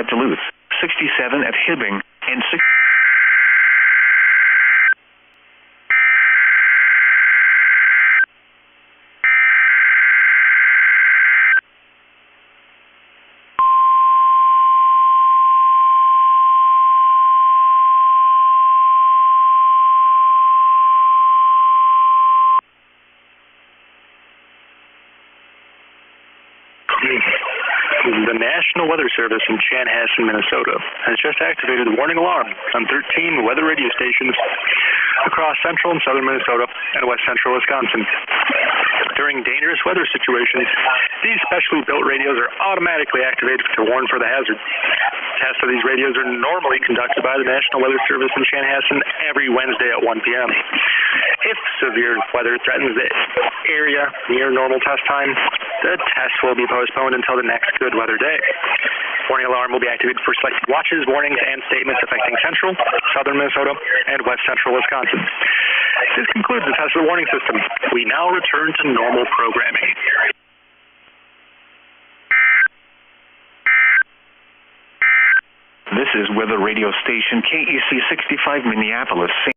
at Duluth, 67 at Hibbing, and 6... The National Weather Service in Chanhassen, Minnesota, has just activated the warning alarm on 13 weather radio stations across central and southern Minnesota and west central Wisconsin. During dangerous weather situations, these specially built radios are automatically activated to warn for the hazard. Tests of these radios are normally conducted by the National Weather Service in Chanhassen every Wednesday at 1 p.m. If severe weather threatens the area near normal test time, the test will be postponed until the next good weather day. Warning alarm will be activated for selected watches, warnings, and statements affecting central, southern Minnesota, and west central Wisconsin. This concludes the test of the warning system. We now return to normal programming. This is weather radio station KEC65 Minneapolis.